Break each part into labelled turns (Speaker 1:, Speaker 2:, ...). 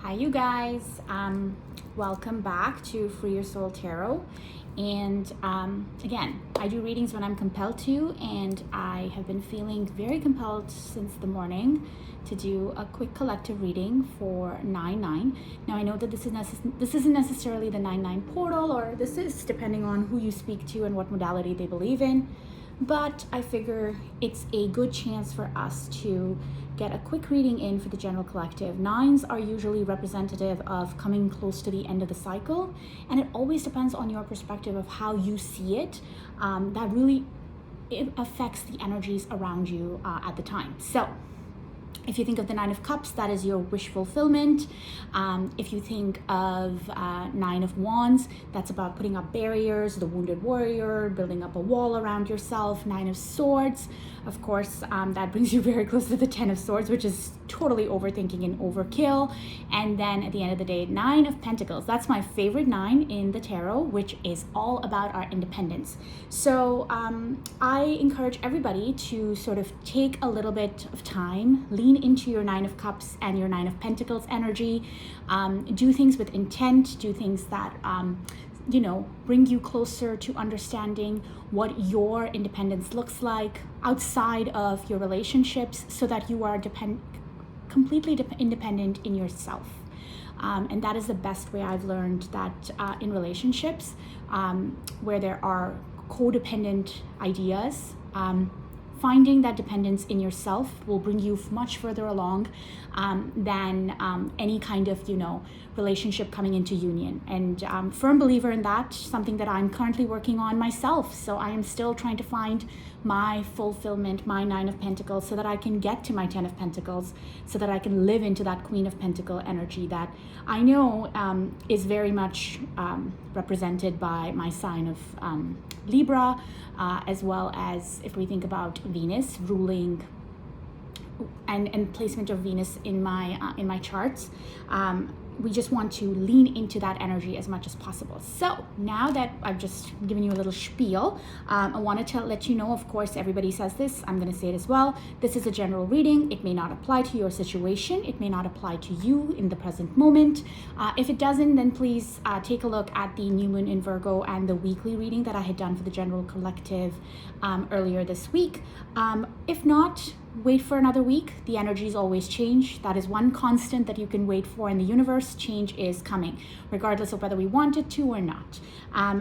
Speaker 1: Hi, you guys. Welcome back to Free Your Soul Tarot. And again, I do readings when I'm compelled to, and I have been feeling very compelled since the morning to do a quick collective reading for 9-9. Now, I know that this isn't necessarily the 9-9 portal, or this is depending on who you speak to and what modality they believe in. But I figure it's a good chance for us to get a quick reading in for the general collective. Nines are usually representative of coming close to the end of the cycle, and it always depends on your perspective of how you see it. That really it affects the energies around you at the time. So if you think of the Nine of Cups, that is your wish fulfillment. If you think of Nine of Wands, that's about putting up barriers, the wounded warrior, building up a wall around yourself. Nine of Swords, of course, that brings you very close to the Ten of Swords, which is totally overthinking and overkill. And then at the end of the day, Nine of Pentacles. That's my favorite nine in the tarot, which is all about our independence. So I encourage everybody to sort of take a little bit of time, lean into your Nine of Cups and your Nine of Pentacles energy. Do things with intent, do things that bring you closer to understanding what your independence looks like outside of your relationships, so that you are completely independent in yourself. And that is the best way I've learned that in relationships where there are codependent ideas, finding that dependence in yourself will bring you much further along than any kind of, relationship coming into union. And firm believer in that, something that I'm currently working on myself. So I am still trying to find my fulfillment, my Nine of Pentacles, so that I can get to my Ten of Pentacles, so that I can live into that Queen of Pentacle energy that I know is very much represented by my sign of Libra, as well as if we think about Venus ruling and placement of Venus in my charts. We just want to lean into that energy as much as possible. So now that I've just given you a little spiel, I wanted to let you know, of course, everybody says this, I'm going to say it as well. This is a general reading. It may not apply to your situation. It may not apply to you in the present moment. If it doesn't, then please take a look at the new moon in Virgo and the weekly reading that I had done for the general collective earlier this week. If not, wait for another week. The energies always change. That is one constant that you can wait for in the universe. Change is coming, regardless of whether we want it to or not.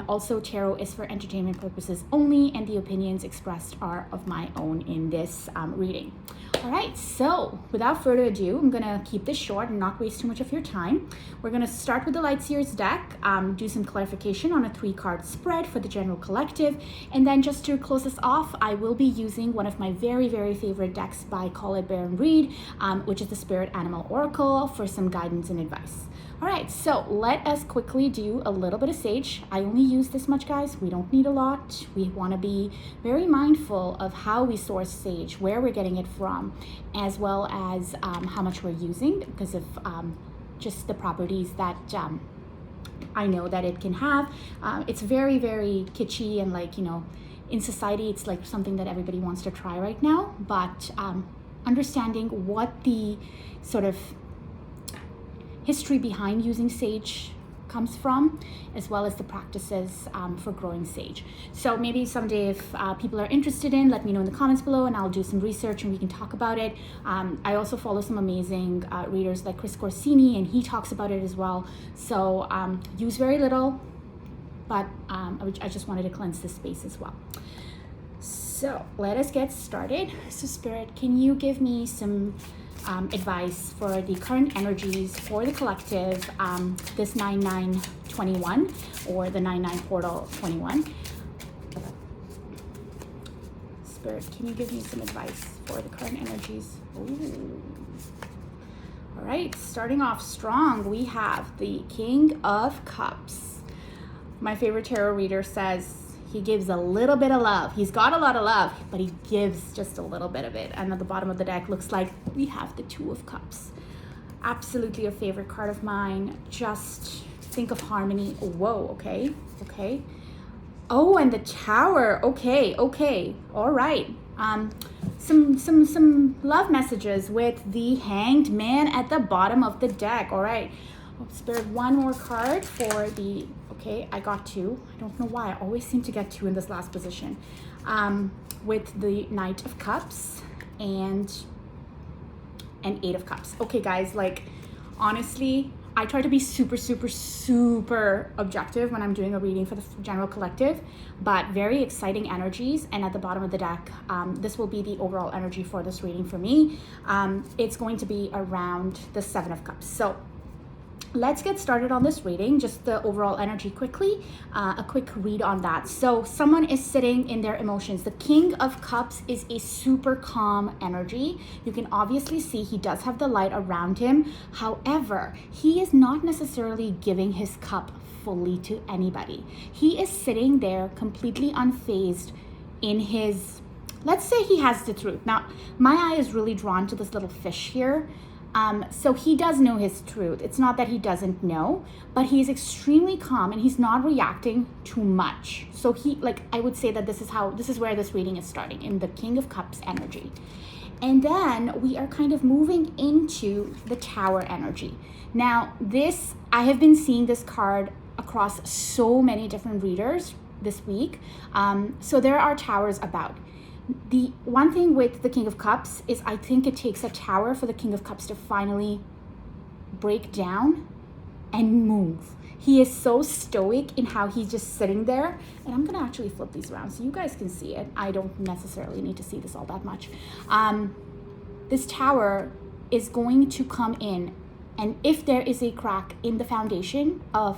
Speaker 1: Also, tarot is for entertainment purposes only, and the opinions expressed are of my own in this reading. All right, so without further ado, I'm going to keep this short and not waste too much of your time. We're going to start with the Light Seers deck, do some clarification on a 3-card spread for the general collective, and then just to close this off, I will be using one of my very, very favorite decks by Call It Baron Reed, which is the Spirit Animal Oracle, for some guidance and advice. All right, so let us quickly do a little bit of sage. I only use this much, guys. We don't need a lot. We want to be very mindful of how we source sage, where we're getting it from, as well as how much we're using, because of just the properties that I know that it can have. It's very, very kitschy, and in society, it's like something that everybody wants to try right now, but understanding what the sort of history behind using sage comes from, as well as the practices for growing sage. So maybe someday, if people are interested in, let me know in the comments below, and I'll do some research and we can talk about it. I also follow some amazing readers like Chris Corsini, and he talks about it as well. So use very little, but I just wanted to cleanse this space as well. So let us get started. So Spirit, can you give me some advice for the current energies for the collective, this 9-9-21, or the 9-9 portal 21? Spirit, can you give me some advice for the current energies? Ooh. All right, starting off strong, we have the King of Cups. My favorite tarot reader says he gives a little bit of love. He's got a lot of love, but he gives just a little bit of it. And at the bottom of the deck looks like we have the Two of Cups. Absolutely a favorite card of mine. Just think of harmony. Whoa, okay. Oh, and the Tower. Okay. All right. some love messages with the Hanged Man at the bottom of the deck. All right, Spirit, one more card for the, okay, I got two. I don't know why, I always seem to get two in this last position. With the Knight of Cups and an Eight of Cups. Okay guys, like honestly, I try to be super objective when I'm doing a reading for the general collective, but very exciting energies. And at the bottom of the deck, this will be the overall energy for this reading for me. It's going to be around the Seven of Cups. So let's get started on this reading, just the overall energy quickly, a quick read on that. So someone is sitting in their emotions. The King of Cups is a super calm energy. You can obviously see he does have the light around him. However, he is not necessarily giving his cup fully to anybody. He is sitting there completely unfazed in his, let's say he has the truth. Now, my eye is really drawn to this little fish here. So he does know his truth. It's not that he doesn't know, but he's extremely calm and he's not reacting too much. So he, like, I would say that this is where this reading is starting, in the King of Cups energy. And then we are kind of moving into the Tower energy. Now this, I have been seeing this card across so many different readers this week. So there are towers about. The one thing with the King of Cups is I think it takes a tower for the King of Cups to finally break down and move. He is so stoic in how he's just sitting there. And I'm going to actually flip these around so you guys can see it. I don't necessarily need to see this all that much. This tower is going to come in, and if there is a crack in the foundation of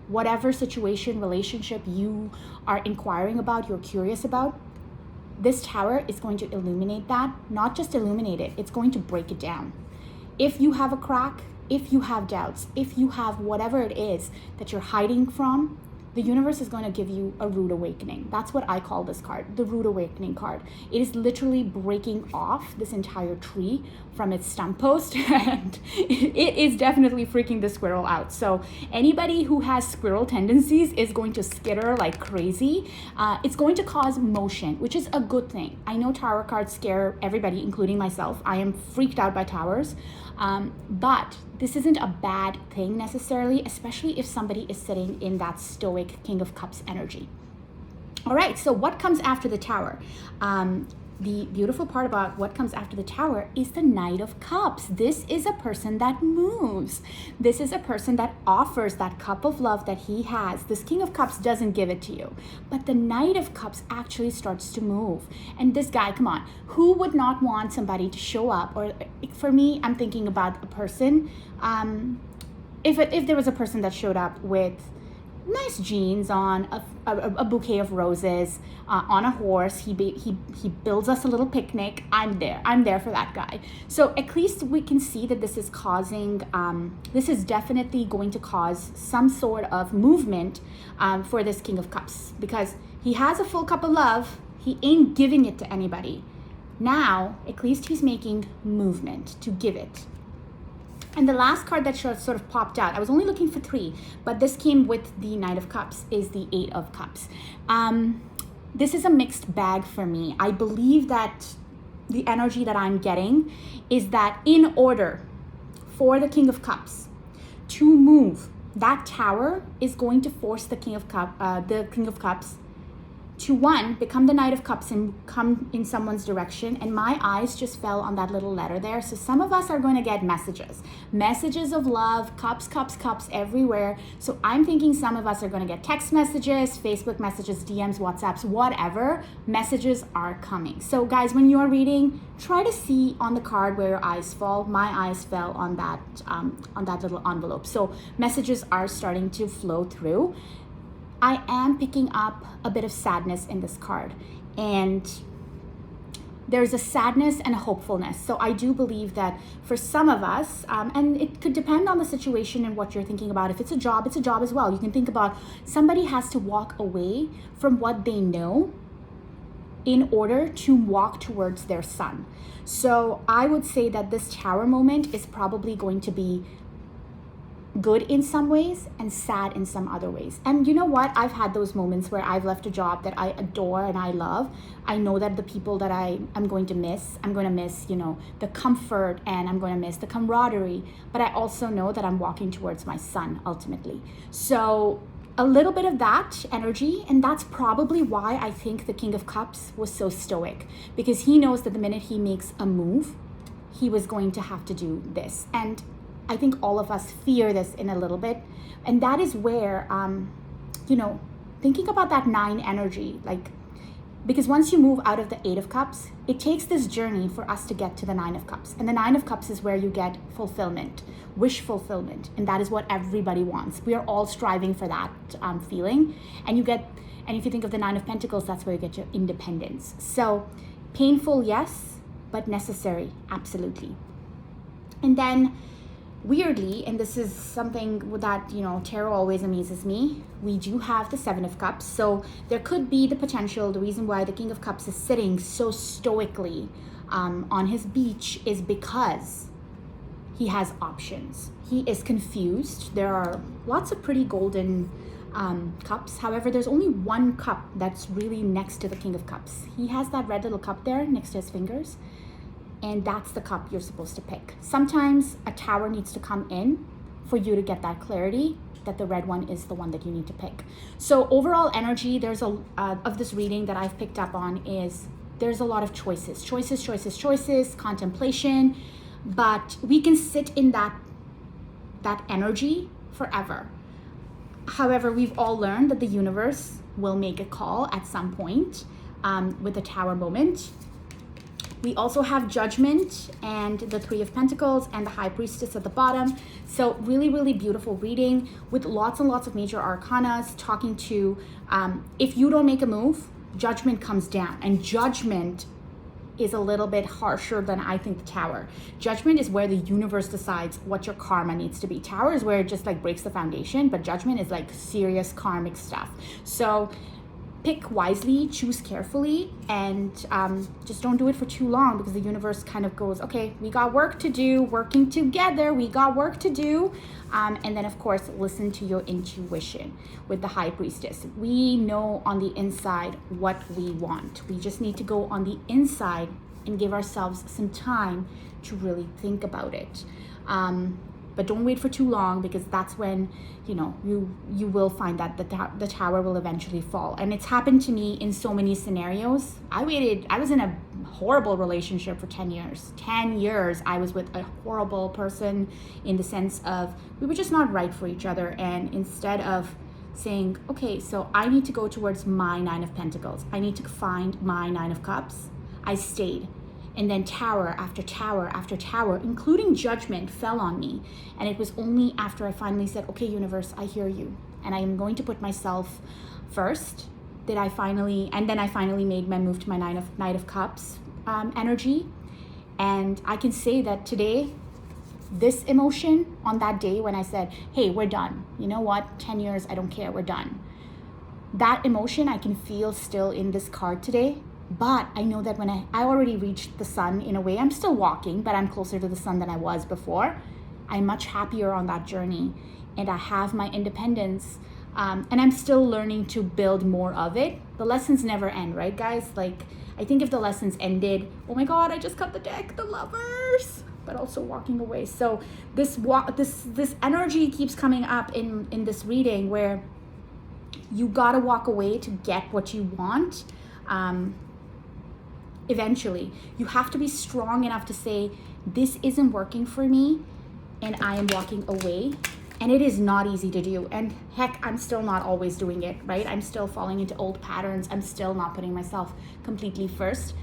Speaker 1: whatever situation, relationship you are inquiring about, you're curious about, this tower is going to illuminate that. Not just illuminate it, it's going to break it down. If you have a crack, if you have doubts, if you have whatever it is that you're hiding from, the universe is going to give you a rude awakening. That's what I call this card, the rude awakening card. It is literally breaking off this entire tree from its stump post, and it is definitely freaking the squirrel out. So anybody who has squirrel tendencies is going to skitter like crazy. It's going to cause motion, which is a good thing. I know tower cards scare everybody, including myself. I am freaked out by towers. But this isn't a bad thing necessarily, especially if somebody is sitting in that stoic King of Cups energy. All right, so what comes after the tower? The beautiful part about what comes after the tower is the Knight of Cups. This is a person that moves. This is a person that offers that cup of love that he has. This King of Cups doesn't give it to you, but the Knight of Cups actually starts to move. And this guy, come on, who would not want somebody to show up? Or for me, I'm thinking about a person. If there was a person that showed up with nice jeans on, a bouquet of roses, on a horse, he builds us a little picnic, I'm there for that guy. So at least we can see that this is causing, this is definitely going to cause some sort of movement for this King of Cups, because he has a full cup of love. He ain't giving it to anybody. Now, at least he's making movement to give it. And the last card that sort of popped out, I was only looking for three, but this came with the Knight of Cups, is the Eight of Cups. This is a mixed bag for me. I believe that the energy that I'm getting is that in order for the King of Cups to move, that tower is going to force the King of Cups to, one, become the Knight of Cups and come in someone's direction. And my eyes just fell on that little letter there. So some of us are going to get messages of love, cups everywhere. So I'm thinking some of us are going to get text messages, Facebook messages, DMs, WhatsApps, whatever. Messages are coming. So guys, when you're reading, try to see on the card where your eyes fall. My eyes fell on that little envelope. So messages are starting to flow through. I am picking up a bit of sadness in this card, and there's a sadness and a hopefulness. So I do believe that for some of us, and it could depend on the situation and what you're thinking about. If it's a job as well. You can think about somebody has to walk away from what they know in order to walk towards their sun. So I would say that this tower moment is probably going to be good in some ways and sad in some other ways. And you know what? I've had those moments where I've left a job that I adore and I love. I know that the people that I'm going to miss, the comfort, and I'm going to miss the camaraderie. But I also know that I'm walking towards my son ultimately. So a little bit of that energy, and that's probably why I think the King of Cups was so stoic, because he knows that the minute he makes a move, he was going to have to do this. And I think all of us fear this in a little bit. And that is where, thinking about that 9 energy, because once you move out of the 8 of Cups, it takes this journey for us to get to the 9 of Cups. And the 9 of Cups is where you get fulfillment, wish fulfillment. And that is what everybody wants. We are all striving for that feeling. And if you think of the 9 of Pentacles, that's where you get your independence. So painful, yes, but necessary, absolutely. And then weirdly, and this is something that, tarot always amazes me, we do have the 7 of Cups. So there could be the potential, the reason why the King of Cups is sitting so stoically on his beach is because he has options. He is confused. There are lots of pretty golden cups. However, there's only one cup that's really next to the King of Cups. He has that red little cup there next to his fingers. And that's the cup you're supposed to pick. Sometimes a tower needs to come in for you to get that clarity that the red one is the one that you need to pick. So overall energy, there's of this reading that I've picked up on is there's a lot of choices, contemplation, but we can sit in that energy forever. However, we've all learned that the universe will make a call at some point with the Tower moment. We also have Judgment and the 3 of Pentacles and the High Priestess at the bottom. So really, really beautiful reading with lots and lots of major arcanas talking to, if you don't make a move, Judgment comes down. And Judgment is a little bit harsher than I think the Tower. Judgment is where the universe decides what your karma needs to be. Tower is where it just breaks the foundation, but Judgment is serious karmic stuff. So pick wisely, choose carefully, and just don't do it for too long, because the universe kind of goes, okay, we got work to do, working together, we got work to do. And then of course, listen to your intuition with the High Priestess. We know on the inside what we want. We just need to go on the inside and give ourselves some time to really think about it. But don't wait for too long, because that's when, you will find that the tower will eventually fall. And it's happened to me in so many scenarios. I was in a horrible relationship for 10 years. 10 years I was with a horrible person, in the sense of we were just not right for each other. And instead of saying, okay, so I need to go towards my 9 of Pentacles, I need to find my 9 of Cups, I stayed. And then tower after tower after tower, including Judgment, fell on me. And it was only after I finally said, okay, universe, I hear you, and I am going to put myself first, that I finally made my move to my Knight of Cups energy. And I can say that today, this emotion on that day when I said, hey, we're done. You know what? 10 years, I don't care, we're done. That emotion I can feel still in this card today. But I know that when I already reached the sun in a way. I'm still walking, but I'm closer to the sun than I was before. I'm much happier on that journey, and I have my independence, and I'm still learning to build more of it. The lessons never end, right, guys? I think if the lessons ended, oh my God, I just cut the deck, the Lovers, but also walking away. So this energy keeps coming up in this reading, where you gotta walk away to get what you want. Eventually, you have to be strong enough to say, this isn't working for me, and I am walking away. And it is not easy to do. And heck, I'm still not always doing it, right? I'm still falling into old patterns. I'm still not putting myself completely first.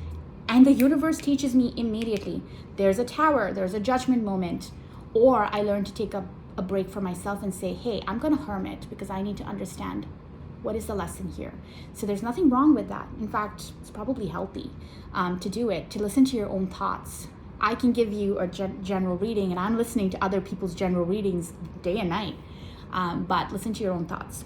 Speaker 1: And the universe teaches me immediately. There's a tower, there's a Judgment moment. Or I learn to take a break for myself and say, hey, I'm gonna hermit, because I need to understand what is the lesson here. So there's nothing wrong with that. In fact, it's probably healthy to do it, to listen to your own thoughts. I can give you a general reading, and I'm listening to other people's general readings day and night, but listen to your own thoughts.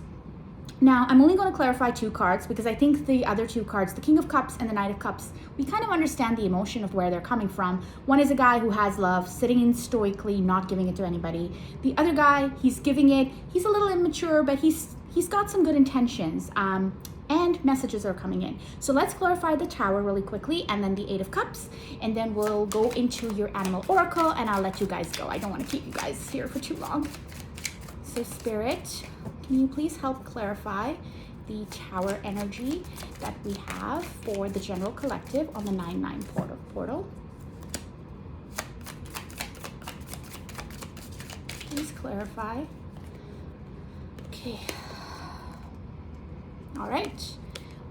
Speaker 1: Now, I'm only going to clarify 2 cards because I think the other 2 cards, the King of Cups and the Knight of Cups, we kind of understand the emotion of where they're coming from. One is a guy who has love, sitting in stoically, not giving it to anybody. The other guy, he's giving it. He's a little immature, but he's got some good intentions. And messages are coming in. So let's clarify the Tower really quickly, and then the 8 of Cups, and then we'll go into your Animal Oracle, and I'll let you guys go. I don't want to keep you guys here for too long. So Spirit, can you please help clarify the Tower energy that we have for the general collective on the 9-9 portal? Please clarify. Okay. All right,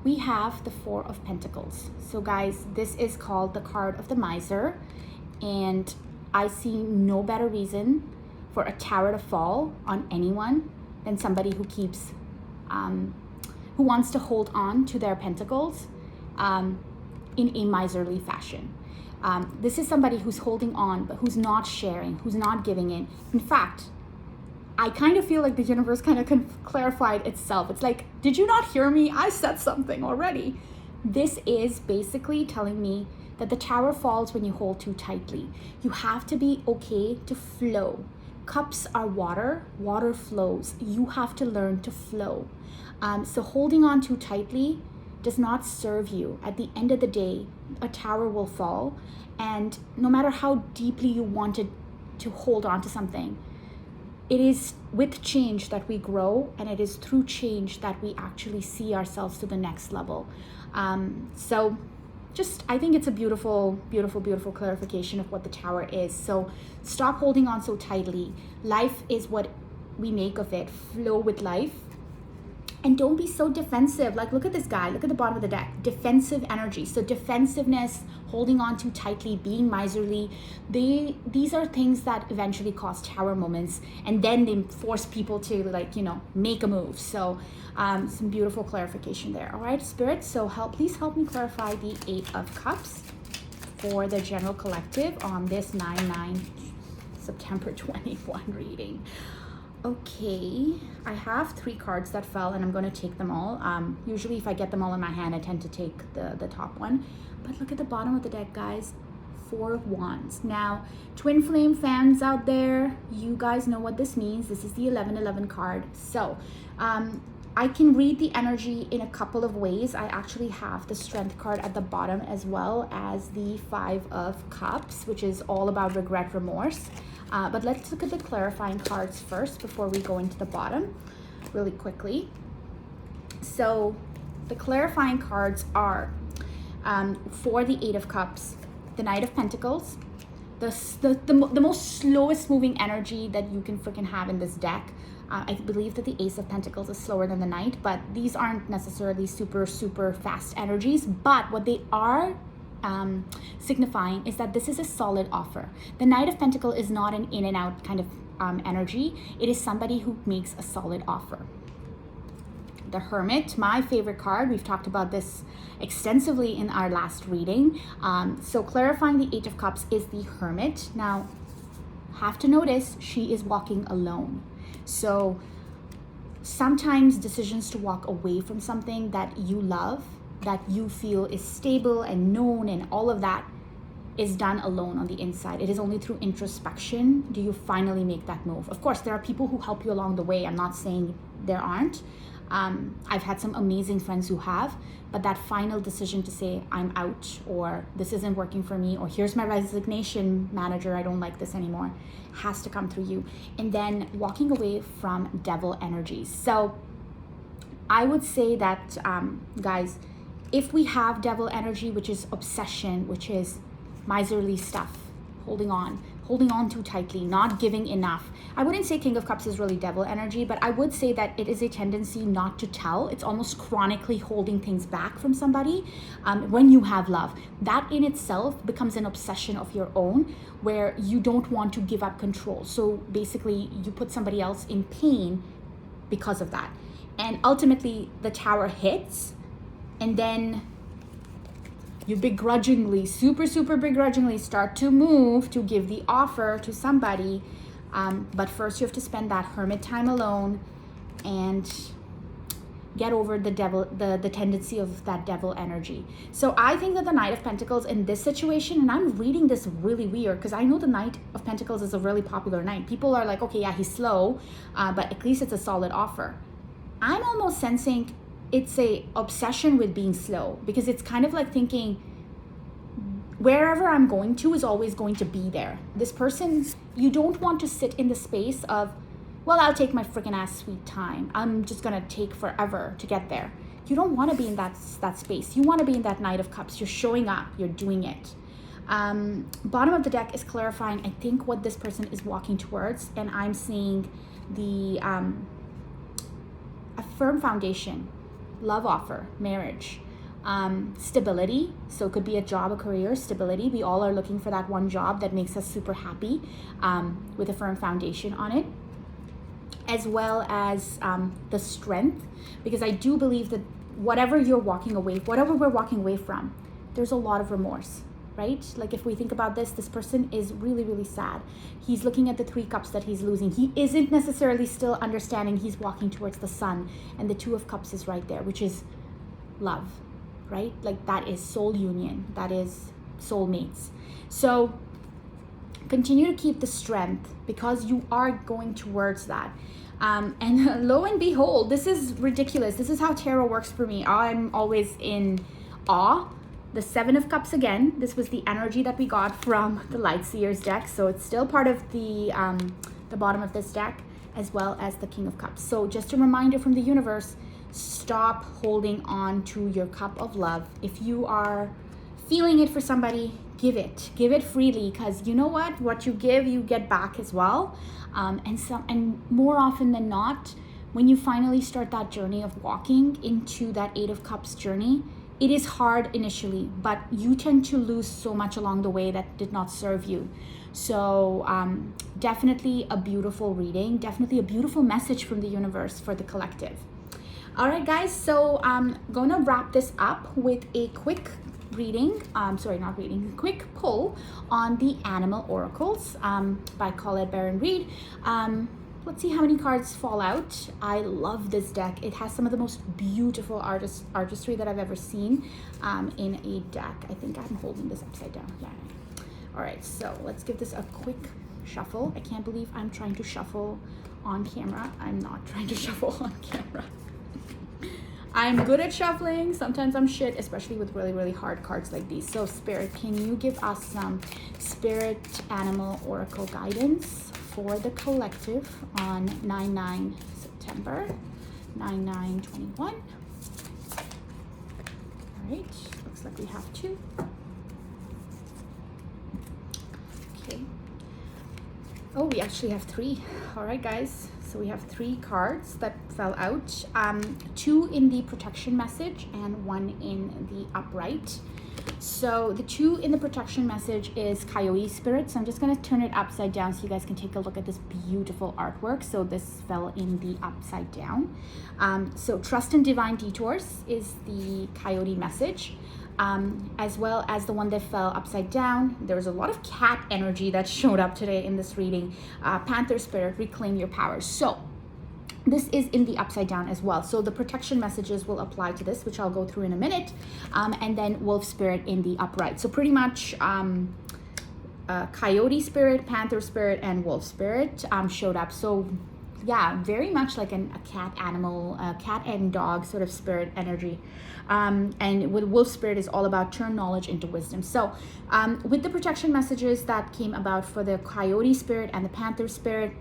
Speaker 1: we have the 4 of Pentacles. So guys, this is called the card of the miser, and I see no better reason for a tower to fall on anyone than somebody who keeps, who wants to hold on to their pentacles in a miserly fashion. This is somebody who's holding on, but who's not sharing, who's not giving in. In fact, I kind of feel like the universe kind of clarified itself. It's like, did you not hear me? I said something already. This is basically telling me that the tower falls when you hold too tightly. You have to be okay to flow. Cups are water, water flows. You have to learn to flow. So holding on too tightly does not serve you. At the end of the day, a tower will fall. And no matter how deeply you wanted to hold on to something, it is with change that we grow, and it is through change that we actually see ourselves to the next level. So just, I think it's a beautiful, beautiful, beautiful clarification of what the Tower is. So stop holding on so tightly. Life is what we make of it. Flow with life. And don't be so defensive. Like, look at this guy. Look at the bottom of the deck. Defensive energy. So defensiveness, holding on too tightly, being miserly. These are things that eventually cause tower moments. And then they force people to, like, you know, make a move. So some beautiful clarification there. All right, Spirit. So please help me clarify the 8 of Cups for the general collective on this 9/9 September 21 reading. Okay, I have 3 cards that fell, and I'm going to take them all. Usually if I get them all in my hand, I tend to take the top one. But look at the bottom of the deck, guys. 4 of Wands. Now, Twin Flame fans out there, you guys know what this means. This is the 11/11 card. So, I can read the energy in a couple of ways. I actually have the Strength card at the bottom, as well as the 5 of Cups, which is all about regret, remorse. But let's look at the clarifying cards first before we go into the bottom really quickly. So the clarifying cards are for the 8 of Cups, the Knight of Pentacles, the most slowest moving energy that you can freaking have in this deck. I believe that the Ace of Pentacles is slower than the Knight, but these aren't necessarily super, super fast energies. But what they are signifying is that this is a solid offer. The Knight of Pentacles is not an in and out kind of energy. It is somebody who makes a solid offer. The Hermit, my favorite card. We've talked about this extensively in our last reading. So clarifying the 8 of Cups is the Hermit. Now, have to notice she is walking alone. So sometimes decisions to walk away from something that you love, that you feel is stable and known and all of that, is done alone on the inside. It is only through introspection do you finally make that move. Of course, there are people who help you along the way. I'm not saying there aren't. I've had some amazing friends who have, but that final decision to say, I'm out, or this isn't working for me, or here's my resignation, manager, I don't like this anymore, has to come through you. And then walking away from devil energies. So I would say that, guys, if we have devil energy, which is obsession, which is miserly stuff, holding on too tightly, not giving enough. I wouldn't say King of Cups is really devil energy, but I would say that it is a tendency not to tell. It's almost chronically holding things back from somebody when you have love. That in itself becomes an obsession of your own, where you don't want to give up control. So basically, you put somebody else in pain because of that. And ultimately, the Tower hits, and then you begrudgingly, super, super begrudgingly start to move to give the offer to somebody. But first you have to spend that hermit time alone and get over the devil, the tendency of that devil energy. So I think that the Knight of Pentacles in this situation, and I'm reading this really weird because I know the Knight of Pentacles is a really popular knight. People are like, okay, yeah, he's slow, but at least it's a solid offer. I'm almost sensing it's a obsession with being slow, because it's kind of like thinking wherever I'm going to is always going to be there. This person, you don't want to sit in the space of, well, I'll take my freaking ass sweet time. I'm just gonna take forever to get there. You don't want to be in that space. You want to be in that Knight of Cups. You're showing up. You're doing it. Bottom of the deck is clarifying, I think, what this person is walking towards. And I'm seeing the a firm foundation, love offer, marriage, stability. So it could be a job, a career, stability. We all are looking for that one job that makes us super happy, with a firm foundation on it, as well as the strength, because I do believe that whatever we're walking away from, there's a lot of remorse, right? Like if we think about this person is really, really sad. He's looking at the 3 cups that he's losing. He isn't necessarily still understanding he's walking towards the sun, and the 2 of cups is right there, which is love, right? Like that is soul union, that is soulmates. So continue to keep the strength, because you are going towards that. And lo and behold, this is ridiculous. This is how tarot works for me. I'm always in awe. The 7 of Cups again. This was the energy that we got from the Light Seers deck. So it's still part of the bottom of this deck, as well as the King of Cups. So just a reminder from the universe, stop holding on to your cup of love. If you are feeling it for somebody, give it freely, because you know what you give, you get back as well. And more often than not, when you finally start that journey of walking into that 8 of Cups journey, it is hard initially, but you tend to lose so much along the way that did not serve you. So definitely a beautiful reading, definitely a beautiful message from the universe for the collective. All right, guys, so I'm gonna wrap this up with a quick reading, quick pull on the Animal Oracles by Colette Baron Reid. Let's see how many cards fall out. I love this deck. It has some of the most beautiful artistry that I've ever seen in a deck. I think I'm holding this upside down. Yeah. All right, so let's give this a quick shuffle. I can't believe I'm trying to shuffle on camera. I'm not trying to shuffle on camera. I'm good at shuffling. Sometimes I'm shit, especially with really, really hard cards like these. So Spirit, can you give us some Spirit Animal Oracle guidance for the collective on 9/9 September, 9/9/21. All right, looks like we have 2. Okay. Oh, we actually have 3. All right, guys. So we have 3 cards that fell out. 2 in the protection message and 1 in the upright. So the 2 in the protection message is Coyote Spirit. So I'm just going to turn it upside down so you guys can take a look at this beautiful artwork. So this fell in the upside down. So Trust in Divine Detours is the Coyote message. As well as the one that fell upside down. There was a lot of cat energy that showed up today in this reading. Panther Spirit, Reclaim Your Power. So this is in the upside down as well. So the protection messages will apply to this, which I'll go through in a minute. And then Wolf Spirit in the upright. So pretty much Coyote Spirit, Panther Spirit, and Wolf Spirit showed up. So yeah, very much like a cat animal, cat and dog sort of spirit energy. And with Wolf Spirit is all about turn knowledge into wisdom. So with the protection messages that came about for the Coyote Spirit and the Panther Spirit,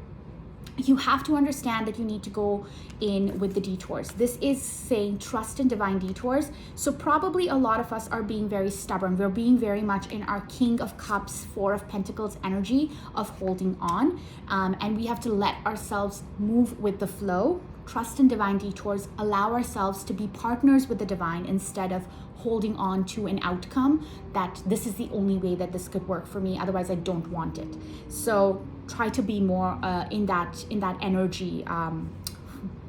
Speaker 1: you have to understand that you need to go in with the detours. This is saying trust in divine detours. So probably a lot of us are being very stubborn. We're being very much in our King of Cups, 4 of Pentacles energy of holding on. And we have to let ourselves move with the flow. Trust in divine detours. Allow ourselves to be partners with the divine instead of holding on to an outcome that this is the only way that this could work for me, otherwise I don't want it. So try to be more in that energy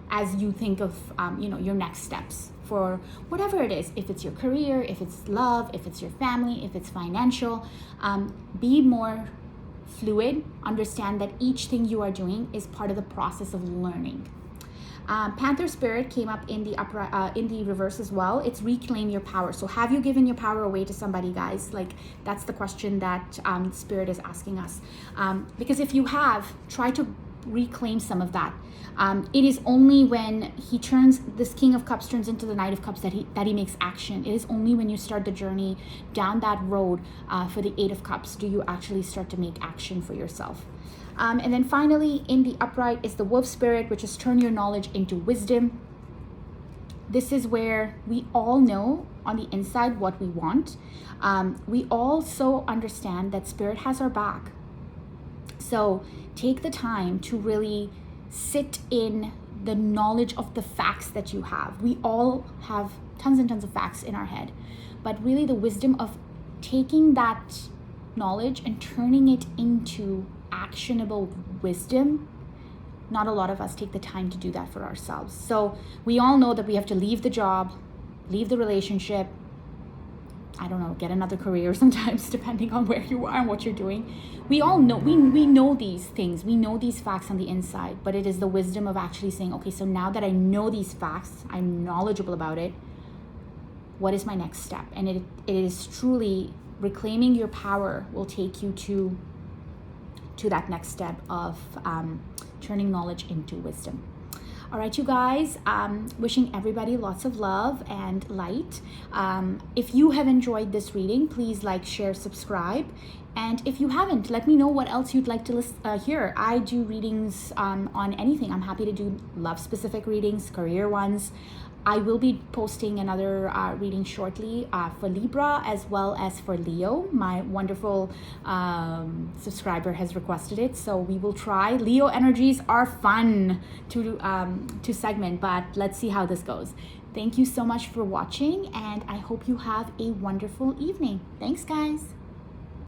Speaker 1: as you think of your next steps for whatever it is. If it's your career, if it's love, if it's your family, if it's financial, be more fluid. Understand that each thing you are doing is part of the process of learning. Panther spirit came up in the in the reverse as well. It's reclaim your power. So have you given your power away to somebody, guys? Like, that's the question that spirit is asking us. Because if you have, try to reclaim some of that. It is only when this King of Cups turns into the Knight of Cups that he makes action. It is only when you start the journey down that road for the Eight of Cups do you actually start to make action for yourself. And then finally, in the upright is the Wolf spirit, which is turn your knowledge into wisdom. This is where we all know on the inside what we want. We also understand that spirit has our back. So take the time to really sit in the knowledge of the facts that you have. We all have tons and tons of facts in our head, but really the wisdom of taking that knowledge and turning it into actionable wisdom. Not a lot of us take the time to do that for ourselves. So we all know that we have to leave the job, leave the relationship, I don't know, get another career sometimes, depending on where you are and what you're doing. We all know, we know these things, we know these facts on the inside, but it is the wisdom of actually saying, okay, so now that I know these facts, I'm knowledgeable about it, what is my next step? And it is truly reclaiming your power will take you to that next step of turning knowledge into wisdom. All right, you guys, wishing everybody lots of love and light. If you have enjoyed this reading, please like, share, subscribe. And if you haven't, let me know what else you'd like to hear. I do readings on anything. I'm happy to do love-specific readings, career ones. I will be posting another reading shortly for Libra as well as for Leo. My wonderful subscriber has requested it, so we will try. Leo energies are fun to segment, but let's see how this goes. Thank you so much for watching, and I hope you have a wonderful evening. Thanks, guys.